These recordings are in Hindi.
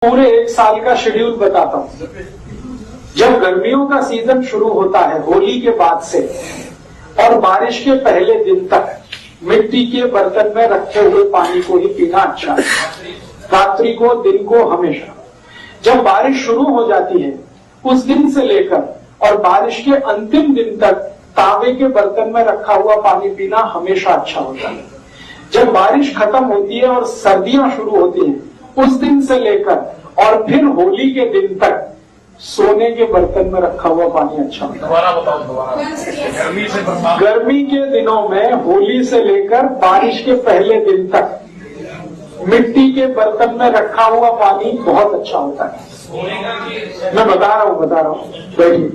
पूरे एक साल का शेड्यूल बताता हूं। जब गर्मियों का सीजन शुरू होता है होली के बाद से और बारिश के पहले दिन तक मिट्टी के बर्तन में रखे हुए पानी को ही पीना अच्छा है, रात्रि को दिन को हमेशा। जब बारिश शुरू हो जाती है उस दिन से लेकर और बारिश के अंतिम दिन तक तांबे के बर्तन में रखा हुआ पानी पीना हमेशा अच्छा होता है। जब बारिश खत्म होती है और सर्दियां शुरू होती हैं उस दिन से लेकर और फिर होली के दिन तक सोने के बर्तन में रखा हुआ पानी अच्छा होता है। दोबारा बताओ, दोबारा। गर्मी के दिनों में होली से लेकर बारिश के पहले दिन तक मिट्टी के बर्तन में रखा हुआ पानी बहुत अच्छा होता है। मैं बता रहा हूँ देखिए,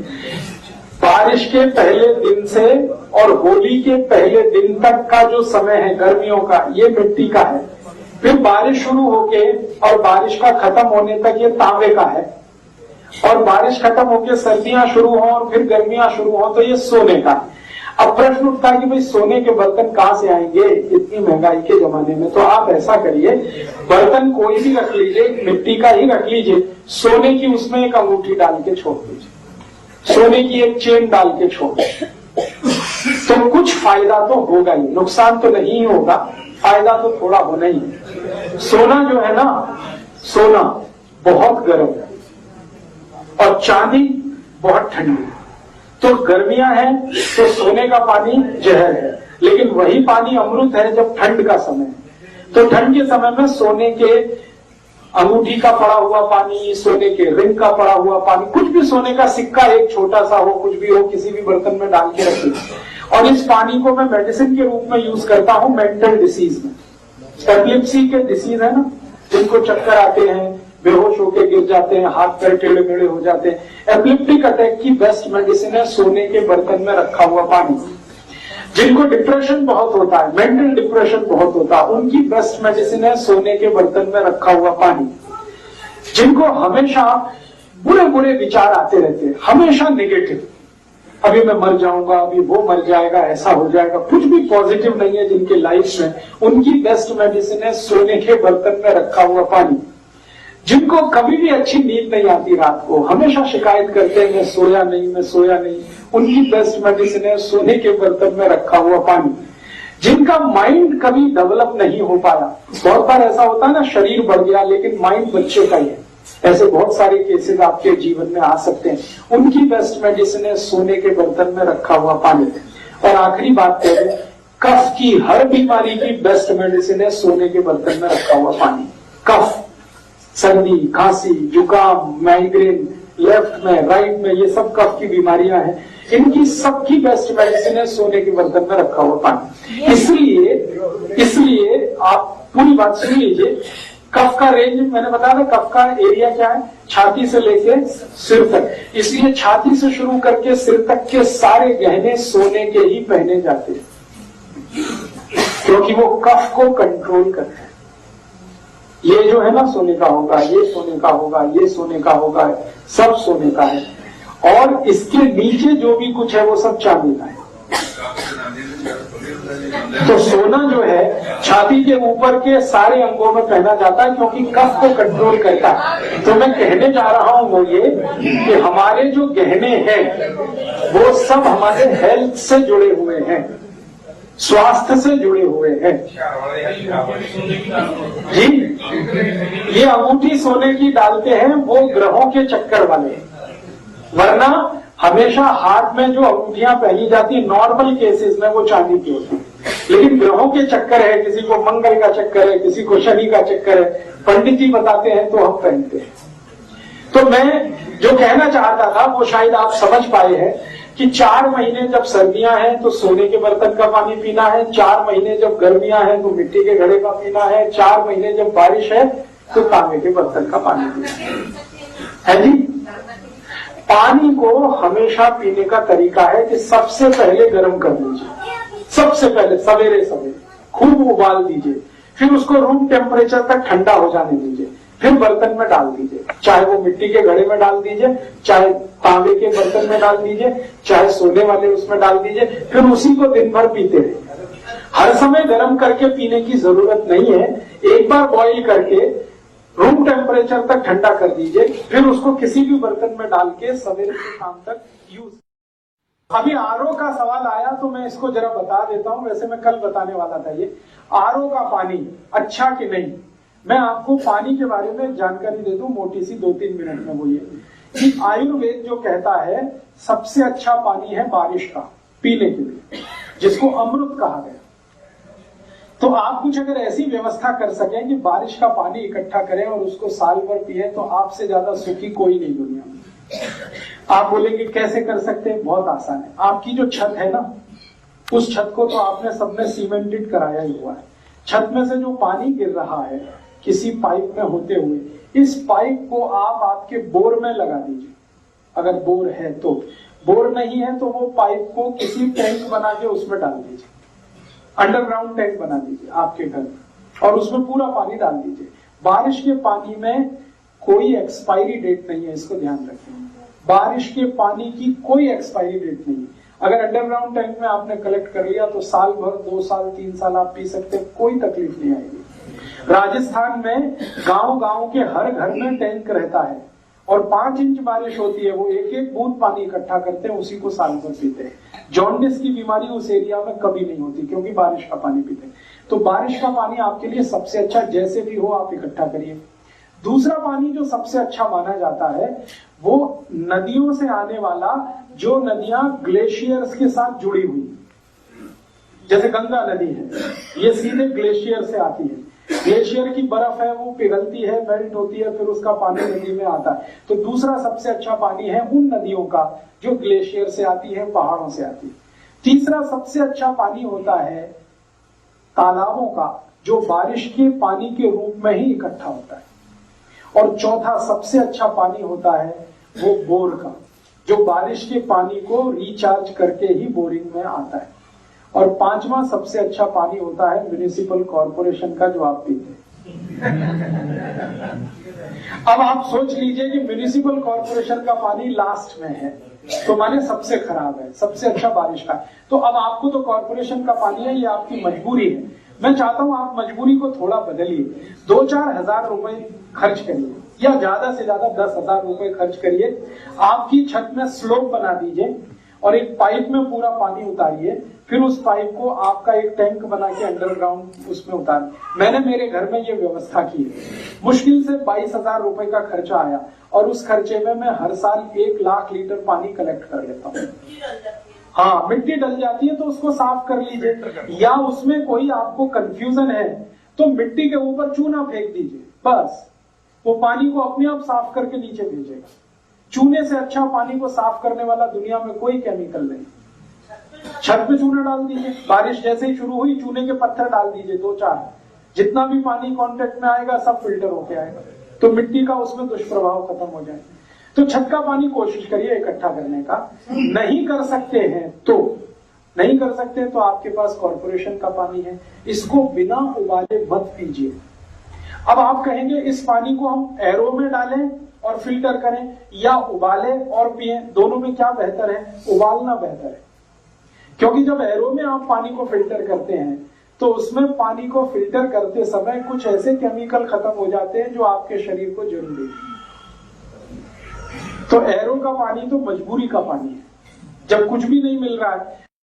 बारिश के पहले दिन से और होली के पहले दिन तक का जो समय है गर्मियों का, ये मिट्टी का है। फिर बारिश शुरू होके और बारिश का खत्म होने तक ये तांबे का है, और बारिश खत्म होके सर्दियां शुरू हो और फिर गर्मियां शुरू हो तो ये सोने का। अब प्रश्न उठता है कि भाई सोने के बर्तन कहाँ से आएंगे इतनी महंगाई के जमाने में। तो आप ऐसा करिए, बर्तन कोई भी रख लीजिए, मिट्टी का ही रख लीजिए, सोने की उसमें एक अंगूठी डाल के छोड़ दीजिए, सोने की एक चेन डाल के छोड़ दीजिए, तो कुछ फायदा तो होगा ही, नुकसान तो नहीं होगा, फायदा तो थोड़ा होना ही है। सोना जो है ना, सोना बहुत गर्म है और चांदी बहुत ठंडी है। तो गर्मियां हैं तो सोने का पानी जहर है, लेकिन वही पानी अमृत है जब ठंड का समय है। तो ठंड के समय में सोने के अंगूठी का पड़ा हुआ पानी, सोने के रिंग का पड़ा हुआ पानी, कुछ भी सोने का सिक्का एक छोटा सा हो, कुछ भी हो, किसी भी बर्तन में डाल के रखिए। और इस पानी को मैं मेडिसिन के रूप में यूज करता हूं मेंटल डिसीज में। एपिलेप्सी के डिसीज है ना, जिनको चक्कर आते हैं, बेहोश होकर गिर जाते हैं, हाथ पैर टेढ़े मेढ़े हो जाते हैं, एपिलेप्टिक अटैक की बेस्ट मेडिसिन है सोने के बर्तन में रखा हुआ पानी। जिनको डिप्रेशन बहुत होता है, मेंटल डिप्रेशन बहुत होता है, उनकी बेस्ट मेडिसिन है सोने के बर्तन में रखा हुआ पानी। जिनको हमेशा बुरे बुरे विचार आते रहते हैं, हमेशा नेगेटिव, अभी मैं मर जाऊंगा, अभी वो मर जाएगा, ऐसा हो जाएगा, कुछ भी पॉजिटिव नहीं है जिनके लाइफ में, उनकी बेस्ट मेडिसिन है सोने के बर्तन में रखा हुआ पानी। जिनको कभी भी अच्छी नींद नहीं आती रात को, हमेशा शिकायत करते हैं मैं सोया नहीं, उनकी बेस्ट मेडिसिन है सोने के बर्तन में रखा हुआ पानी। जिनका माइंड कभी डेवलप नहीं हो पाया, बहुत बार ऐसा होता है ना, शरीर बढ़ गया लेकिन माइंड बच्चे का ही है, ऐसे बहुत सारे केसेस आपके जीवन में आ सकते हैं, उनकी बेस्ट मेडिसिन है सोने के बर्तन में रखा हुआ पानी। और आखिरी बात करें, कफ की हर बीमारी की बेस्ट मेडिसिन है सोने के बर्तन में रखा हुआ पानी। कफ, सर्दी, खांसी, जुकाम, माइग्रेन, लेफ्ट में, राइट में, ये सब कफ की बीमारियां हैं, इनकी सबकी बेस्ट मेडिसिन है सोने के बर्तन में रखा हुआ पानी। इसलिए आप पूरी बात सुन लीजिए। कफ का रेंज मैंने बताया, कफ का एरिया क्या है, छाती से लेके सिर तक। इसलिए छाती से शुरू करके सिर तक के सारे गहने सोने के ही पहने जाते हैं, क्योंकि वो कफ को कंट्रोल करते हैं। ये जो है ना सोने का होगा, ये सोने का होगा, ये सोने का होगा, सब सोने का है। और इसके नीचे जो भी कुछ है वो सब चांदी का है। तो सोना जो है छाती के ऊपर के सारे अंगों में पहना जाता है, क्योंकि कफ को कंट्रोल करता है। तो मैं कहने जा रहा हूं वो ये कि हमारे जो गहने हैं वो सब हमारे हेल्थ से जुड़े हुए हैं, स्वास्थ्य से जुड़े हुए हैं जी। ये अंगूठी सोने की डालते हैं वो ग्रहों के चक्कर वाले, वरना हमेशा हाथ में जो अंगूठियां पहनी जाती नॉर्मल केसेस में वो चांदी की होती है। लेकिन ग्रहों के चक्कर है, किसी को मंगल का चक्कर है, किसी को शनि का चक्कर है, पंडित जी बताते हैं तो हम पहनते हैं। तो मैं जो कहना चाहता था वो शायद आप समझ पाए हैं कि 4 महीने जब सर्दियां हैं तो सोने के बर्तन का पानी पीना है, 4 महीने जब गर्मियां हैं तो मिट्टी के घड़े का पीना है, 4 महीने जब बारिश है तो तांबे के बर्तन का पानी पीना है जी। पानी को हमेशा पीने का तरीका है कि सबसे पहले गर्म कर लीजिए, सबसे पहले सवेरे खूब उबाल दीजिए, फिर उसको रूम टेम्परेचर तक ठंडा हो जाने दीजिए, फिर बर्तन में डाल दीजिए, चाहे वो मिट्टी के घड़े में डाल दीजिए, चाहे तांबे के बर्तन में डाल दीजिए, चाहे सोने वाले उसमें डाल दीजिए, फिर उसी को दिन भर पीते रहिए। हर समय गर्म करके पीने की जरूरत नहीं है, एक बार बॉईल करके रूम टेम्परेचर तक ठंडा कर दीजिए, फिर उसको किसी भी बर्तन में डाल के सवेरे से शाम तक यूज। अभी आरओ का सवाल आया तो मैं इसको जरा बता देता हूं, वैसे मैं कल बताने वाला था। ये आरओ का पानी अच्छा कि नहीं, मैं आपको पानी के बारे में जानकारी दे दूं मोटी सी 2-3 मिनट में। वो ये कि आयुर्वेद जो कहता है सबसे अच्छा पानी है बारिश का पीने के लिए, जिसको अमृत कहा गया। तो आप कुछ अगर ऐसी व्यवस्था कर सकें कि बारिश का पानी इकट्ठा करें और उसको साल भर पिए, तो आपसे ज्यादा सुखी कोई नहीं दुनिया में। आप बोलेंगे कैसे कर सकते हैं? बहुत आसान है। आपकी जो छत है ना, उस छत को तो आपने सबने सीमेंटेड कराया ही हुआ है। छत में से जो पानी गिर रहा है किसी पाइप में होते हुए, इस पाइप को आप आपके बोर में लगा दीजिए, अगर बोर है तो। बोर नहीं है तो वो पाइप को किसी टैंक बना के उसमें डाल दीजिए, अंडरग्राउंड टैंक बना दीजिए आपके घर में, और उसमें पूरा पानी डाल दीजिए। बारिश के पानी में कोई एक्सपायरी डेट नहीं है, इसको ध्यान रखें। बारिश के पानी की कोई एक्सपायरी डेट नहीं है। अगर अंडरग्राउंड टैंक में आपने कलेक्ट कर लिया तो साल भर, 2 साल, 3 साल आप पी सकते हैं, कोई तकलीफ नहीं आएगी। राजस्थान में गांव-गांव के हर घर में टैंक रहता है, और 5 इंच बारिश होती है, वो एक एक बूंद पानी इकट्ठा करते हैं, उसी को साल भर पीते हैं। जॉन्डिस की बीमारी उस एरिया में कभी नहीं होती, क्योंकि बारिश का पानी पीते हैं। तो बारिश का पानी आपके लिए सबसे अच्छा, जैसे भी हो आप इकट्ठा करिए। दूसरा पानी जो सबसे अच्छा माना जाता है वो नदियों से आने वाला, जो नदियां ग्लेशियर्स के साथ जुड़ी हुई, जैसे गंगा नदी है, ये सीधे ग्लेशियर से आती है। ग्लेशियर की बर्फ है, वो पिघलती है, मेल्ट होती है, फिर उसका पानी नदी में आता है। तो दूसरा सबसे अच्छा पानी है उन नदियों का जो ग्लेशियर से आती है, पहाड़ों से आती है। तीसरा सबसे अच्छा पानी होता है तालाबों का, जो बारिश के पानी के रूप में ही इकट्ठा होता है। और चौथा सबसे अच्छा पानी होता है वो बोर का, जो बारिश के पानी को रिचार्ज करके ही बोरिंग में आता है। और 5वां सबसे अच्छा पानी होता है म्युनिसिपल कॉर्पोरेशन का, जो आप पीते हैं। अब आप सोच लीजिए कि म्युनिसिपल कॉर्पोरेशन का पानी लास्ट में है, तो माने सबसे खराब है, सबसे अच्छा बारिश का। तो अब आपको तो कॉर्पोरेशन का पानी है, ये आपकी मजबूरी है। मैं चाहता हूं आप मजबूरी को थोड़ा बदलिए, 2-4 हजार रुपए खर्च करिए, या ज्यादा से ज्यादा 10,000 रुपए खर्च करिए। आपकी छत में स्लोप बना दीजिए और एक पाइप में पूरा पानी उतारिए, फिर उस पाइप को आपका एक टैंक बना के अंडरग्राउंड उसमें उतार। मैंने मेरे घर में ये व्यवस्था की है। मुश्किल से 22,000 रुपए का खर्चा आया, और उस खर्चे में मैं हर साल 1 लाख लीटर पानी कलेक्ट कर लेता हूँ। हाँ, मिट्टी डल जाती है तो उसको साफ कर लीजिए, या उसमें कोई आपको कंफ्यूजन है तो मिट्टी के ऊपर चूना फेंक दीजिए, बस वो पानी को अपने आप साफ करके नीचे भेजेगा। चूने से अच्छा पानी को साफ करने वाला दुनिया में कोई केमिकल नहीं। छत पे चूना डाल दीजिए, बारिश जैसे ही शुरू हुई चूने के पत्थर डाल दीजिए 2-4, जितना भी पानी कांटेक्ट में आएगा सब फिल्टर होके आएगा, तो मिट्टी का उसमें दुष्प्रभाव खत्म हो जाए। तो छत का पानी कोशिश करिए इकट्ठा करने का। नहीं कर सकते हैं तो आपके पास कॉर्पोरेशन का पानी है, इसको बिना उबाले मत पीजिए। अब आप कहेंगे इस पानी को हम एरो में डालें और फिल्टर करें, या उबालें और पिएं, दोनों में क्या बेहतर है? उबालना बेहतर है, क्योंकि जब एरो में आप पानी को फिल्टर करते हैं तो उसमें पानी को फिल्टर करते समय कुछ ऐसे केमिकल खत्म हो जाते हैं जो आपके शरीर को जरूरी है। तो एरो का पानी तो मजबूरी का पानी है, जब कुछ भी नहीं मिल रहा है।